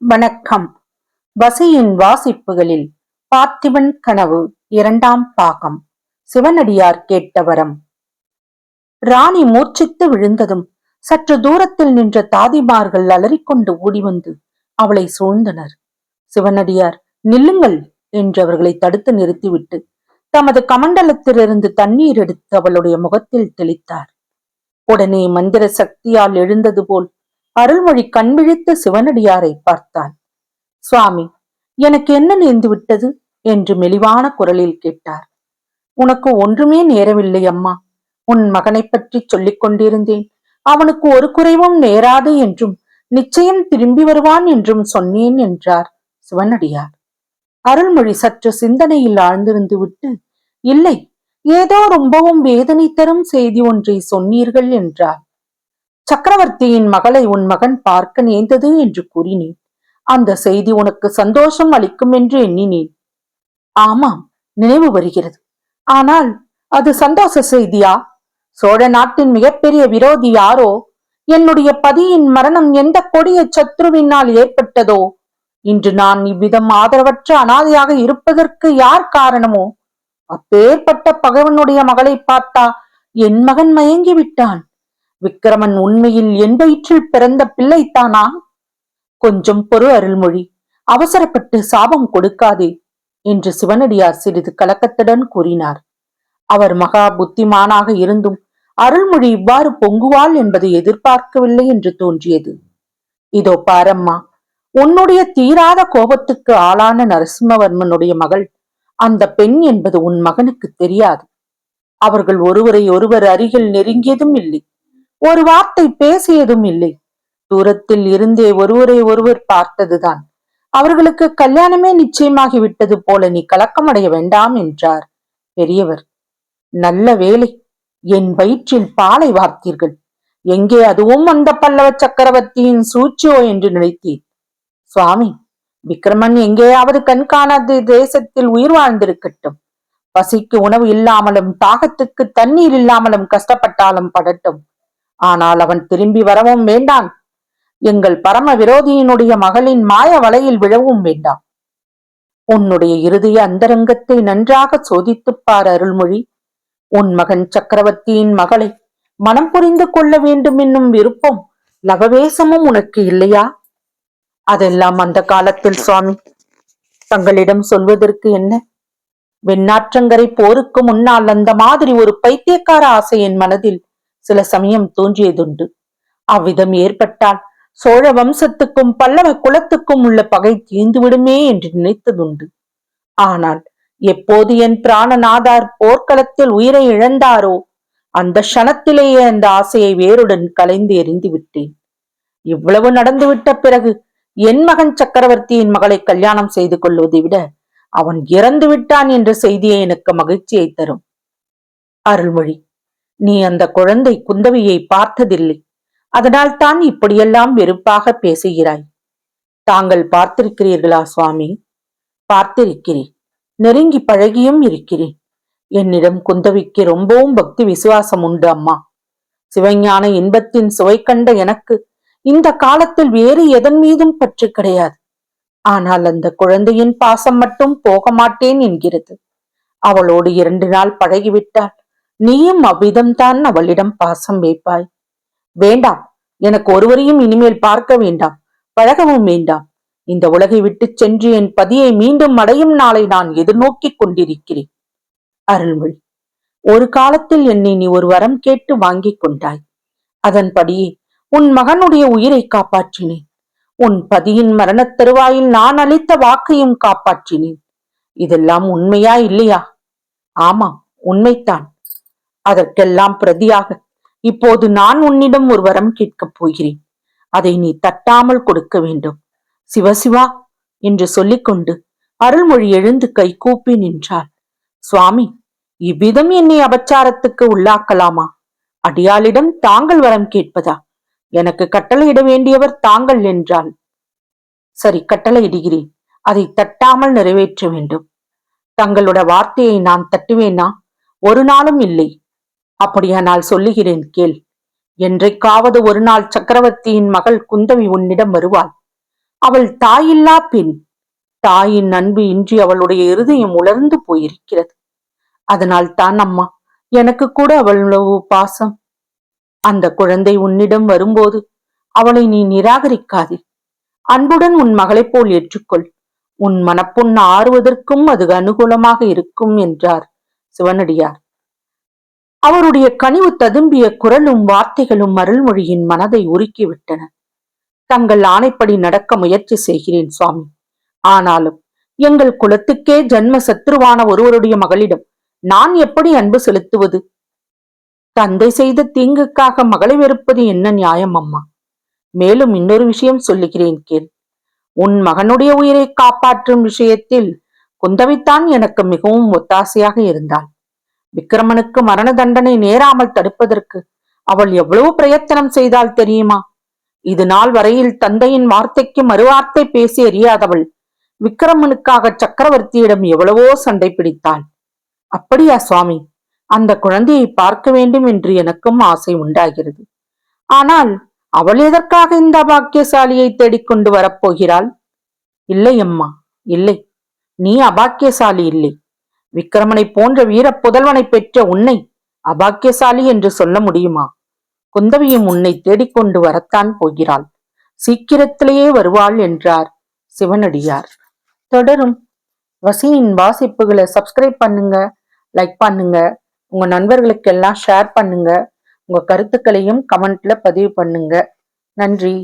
வணக்கம். வசியின் வாசிப்புகளில் பார்த்திபன் கனவு இரண்டாம் பாகம். சிவனடியார் கேட்ட வரம். ராணி மூர்ச்சித்து விழுந்ததும் சற்று தூரத்தில் நின்ற தாதிமார்கள் அலறிக்கொண்டு ஓடிவந்து அவளை சூழ்ந்தனர். சிவனடியார் நில்லுங்கள் என்று அவர்களை தடுத்து நிறுத்திவிட்டு தமது கமண்டலத்திலிருந்து தண்ணீர் எடுத்து அவளுடைய முகத்தில் தெளித்தார். உடனே மந்திர சக்தியால் எழுந்தது போல் அருள்மொழி கண்விழித்து சிவனடியாரை பார்த்தாள். சுவாமி, எனக்கு என்ன நேர்ந்து விட்டது என்று மெலிவான குரலில் கேட்டார். உனக்கு ஒன்றுமே நேரவில்லை அம்மா. உன் மகனை பற்றி சொல்லிக் கொண்டிருந்தேன். அவனுக்கு ஒரு குறைவும் நேராது என்றும் நிச்சயம் திரும்பி வருவான் என்றும் சொன்னேன் என்றார் சிவனடியார். அருள்மொழி சற்று சிந்தனையில் ஆழ்ந்திருந்து விட்டு, இல்லை, ஏதோ ரொம்பவும் வேதனை தரும் செய்தி ஒன்றை சொன்னீர்கள் என்றார். சக்கரவர்த்தியின் மகளை உன் மகன் பார்க்க நேர்ந்தது என்று கூறினேன். அந்த செய்தி உனக்கு சந்தோஷம் அளிக்கும் என்று எண்ணினேன். ஆமாம், நினைவு வருகிறது. ஆனால் அது சந்தோஷ செய்தியா? சோழ நாட்டின் மிகப்பெரிய விரோதி யாரோ, என்னுடைய பதியின் மரணம் எந்த கொடிய சத்ருவினால் ஏற்பட்டதோ, இன்று நான் இவ்விதம் ஆதரவற்ற அனாதையாக இருப்பதற்கு யார் காரணமோ, அப்பேற்பட்ட பகைவனுடைய மகளை பார்த்தா என் மகன் மயங்கி விட்டான். விக்கிரமன் உண்மையில் என் வயிற்றில் பிறந்த பிள்ளைத்தானா? கொஞ்சம் பொறு அருள்மொழி, அவசரப்பட்டு சாபம் கொடுக்காதே என்று சிவனடியார் சிறிது கலக்கத்துடன் கூறினார். அவர் மகா புத்திமானாக இருந்தும் அருள்மொழி இவ்வாறு பொங்குவாள் என்பதை எதிர்பார்க்கவில்லை என்று தோன்றியது. இதோ பாரம்மா, உன்னுடைய தீராத கோபத்துக்கு ஆளான நரசிம்மவர்மனுடைய மகள் அந்த பெண் என்பது உன் மகனுக்கு தெரியாது. அவர்கள் ஒருவரை ஒருவர் அருகில் நெருங்கியதும் இல்லை, ஒரு வார்த்தை பேசியதும் இல்லை. தூரத்தில் இருந்தே ஒருவரை ஒருவர் பார்த்ததுதான். அவர்களுக்கு கல்யாணமே நிச்சயமாகிவிட்டது போல நீ கலக்கமடைய வேண்டாம் என்றார் பெரியவர். நல்ல வேலை, என் வயிற்றில் பாலை வார்த்தீர்கள். எங்கே அதுவும் அந்த பல்லவ சக்கரவர்த்தியின் சூழ்ச்சியோ என்று நினைத்தேன். சுவாமி, விக்கிரமன் எங்கேயாவது கண்காணாத தேசத்தில் உயிர் வாழ்ந்திருக்கட்டும். பசிக்கு உணவு இல்லாமலும் தாகத்துக்கு தண்ணீர் இல்லாமலும் கஷ்டப்பட்டாலும் படட்டும். ஆனால் அவன் திரும்பி வரவும் வேண்டான். எங்கள் பரம விரோதியினுடைய மகளின் மாய வலையில் விழவும் வேண்டாம். உன்னுடைய இருதய அந்தரங்கத்தை நன்றாக சோதித்துப்பார் அருள்மொழி. உன் மகன் சக்கரவர்த்தியின் மகளை மனம் புரிந்து கொள்ள வேண்டும் என்னும் விருப்பம் லவவேசமும் உனக்கு இல்லையா? அதெல்லாம் அந்த காலத்தில் சுவாமி. தங்களிடம் சொல்வதற்கு என்ன? வெண்ணாற்றங்கரை போருக்கு முன்னால் அந்த மாதிரி ஒரு பைத்தியக்கார ஆசை என் மனதில் சில சமயம் தோன்றியதுண்டு. அவ்விதம் ஏற்பட்டால் சோழ வம்சத்துக்கும் பல்லவ குலத்துக்கும் உள்ள பகை தீர்ந்துவிடுமே என்று நினைத்ததுண்டு. ஆனால் எப்போது என் பிராணநாதார் போர்க்களத்தில் உயிரை இழந்தாரோ அந்த க்ஷணத்திலேயே அந்த ஆசையை வேருடன் கலைந்து எறிந்து விட்டேன். இவ்வளவு நடந்துவிட்ட பிறகு என் மகன் சக்கரவர்த்தியின் மகளை கல்யாணம் செய்து கொள்வதை விட அவன் இறந்து விட்டான் என்ற செய்தியை எனக்கு மகிழ்ச்சியை தரும். அருள்மொழி, நீ அந்த குழந்தை குந்தவியை பார்த்ததில்லை. அதனால் தான் இப்படியெல்லாம் வெறுப்பாக பேசுகிறாய். தாங்கள் பார்த்திருக்கிறீர்களா சுவாமி? பார்த்திருக்கிறேன், நெருங்கி பழகியும் இருக்கிறேன். என்னிடம் குந்தவிக்கு ரொம்பவும் பக்தி விசுவாசம் உண்டு அம்மா. சிவஞான இன்பத்தின் சுவை கண்ட எனக்கு இந்த காலத்தில் வேறு எதன் மீதும் பற்று கிடையாது. ஆனால் அந்த குழந்தையின் பாசம் மட்டும் போக மாட்டேன் என்கிறது. அவளோடு 2 நாள் பழகிவிட்டால் நீயும் அவ்விதம்தான் அவளிடம் பாசம் வைப்பாய். வேண்டாம், எனக்கு ஒருவரையும் இனிமேல் பார்க்க வேண்டாம், பழகவும் வேண்டாம். இந்த உலகை விட்டு சென்று என் பதியை மீண்டும் அடையும் நாளை நான் எதிர்நோக்கி கொண்டிருக்கிறேன். அருள்மொழி, ஒரு காலத்தில் என்னை நீ ஒரு வரம் கேட்டு வாங்கிக் கொண்டாய். அதன்படியே உன் மகனுடைய உயிரை காப்பாற்றினேன். உன் பதியின் மரணத் தருவாயில் நான் அளித்த வாக்கையும் காப்பாற்றினேன். இதெல்லாம் உண்மையா இல்லையா? ஆமாம், உண்மைத்தான். அதற்கெல்லாம் பிரதியாக இப்போது நான் உன்னிடம் ஒரு வரம் கேட்கப் போகிறேன். அதை நீ தட்டாமல் கொடுக்க வேண்டும். சிவசிவா என்று சொல்லிக்கொண்டு அருள்மொழி எழுந்து கை கூப்பி நின்றாள். சுவாமி, இவ்விதம் என்னை அபச்சாரத்துக்கு உள்ளாக்கலாமா? அடியாளிடம் தாங்கள் வரம் கேட்பதா? எனக்கு கட்டளையிட வேண்டியவர் தாங்கள் என்றாள். சரி, கட்டளையிடுகிறேன். அதை தட்டாமல் நிறைவேற்ற வேண்டும். தங்களோட வார்த்தையை நான் தட்டுவேனா? ஒரு நாளும் இல்லை. அப்படியானால் சொல்லுகிறேன் கேள். என்றைக்காவது ஒரு நாள் சக்கரவர்த்தியின் மகள் குந்தவி உன்னிடம் வருவாள். அவள் தாயில்லா பெண். தாயின் அன்பு இன்றி அவளுடைய இருதயம் உலர்ந்து போயிருக்கிறது. அதனால் தான் அம்மா எனக்கு கூட அவ்வளவு பாசம். அந்த குழந்தை உன்னிடம் வரும்போது அவளை நீ நிராகரிக்காதே. அன்புடன் உன் மகளைப் போல் ஏற்றுக்கொள். உன் மனப்புண் ஆறுவதற்கும் அது அனுகூலமாக இருக்கும் என்றார் சிவனடியார். அவருடைய கனிவு ததும்பிய குரலும் வார்த்தைகளும் அருள்மொழியின் மனதை உருக்கிவிட்டன. தங்கள் ஆணைப்படி நடக்க முயற்சி செய்கிறேன் சுவாமி. ஆனாலும் எங்கள் குலத்துக்கே ஜன்ம சத்ருவான ஒருவருடைய மகளிடம் நான் எப்படி அன்பு செலுத்துவது? தந்தை செய்த தீங்குக்காக மகளை வெறுப்பது என்ன நியாயம் அம்மா? மேலும் இன்னொரு விஷயம் சொல்லுகிறேன் கேள். உன் மகனுடைய உயிரை காப்பாற்றும் விஷயத்தில் குந்தவித்தான் எனக்கு மிகவும் ஒத்தாசையாக இருந்தாள். விக்கிரமனுக்கு மரண தண்டனை நேராமல் தடுப்பதற்கு அவள் எவ்வளவு பிரயத்தனம் செய்தாள் தெரியுமா? இது நாள் வரையில் தந்தையின் வார்த்தைக்கு மறுவார்த்தை பேசி எறியாதவள் விக்கிரமனுக்காக சக்கரவர்த்தியிடம் எவ்வளவோ சண்டை பிடித்தாள். அப்படியா சுவாமி? அந்த குழந்தையை பார்க்க வேண்டும் என்று எனக்கும் ஆசை உண்டாகிறது. ஆனால் அவள் எதற்காக இந்த அபாக்கியசாலியை தேடிக்கொண்டு வரப்போகிறாள்? இல்லை அம்மா, இல்லை. நீ அபாக்கியசாலி இல்லை. விக்கிரமனை போன்ற வீர புதல்வனை பெற்ற உன்னை அபாக்கியசாலி என்று சொல்ல முடியுமா? குந்தவியும் உன்னை தேடிக்கொண்டு வரத்தான் போகிறாள். சீக்கிரத்திலேயே வருவாள் என்றார் சிவனடியார். தொடரும். வசியின் வாசிப்புகளை சப்ஸ்கிரைப் பண்ணுங்க, லைக் பண்ணுங்க, உங்க நண்பர்களுக்கெல்லாம் ஷேர் பண்ணுங்க. உங்க கருத்துக்களையும் கமெண்ட்ல பதிவு பண்ணுங்க. நன்றி.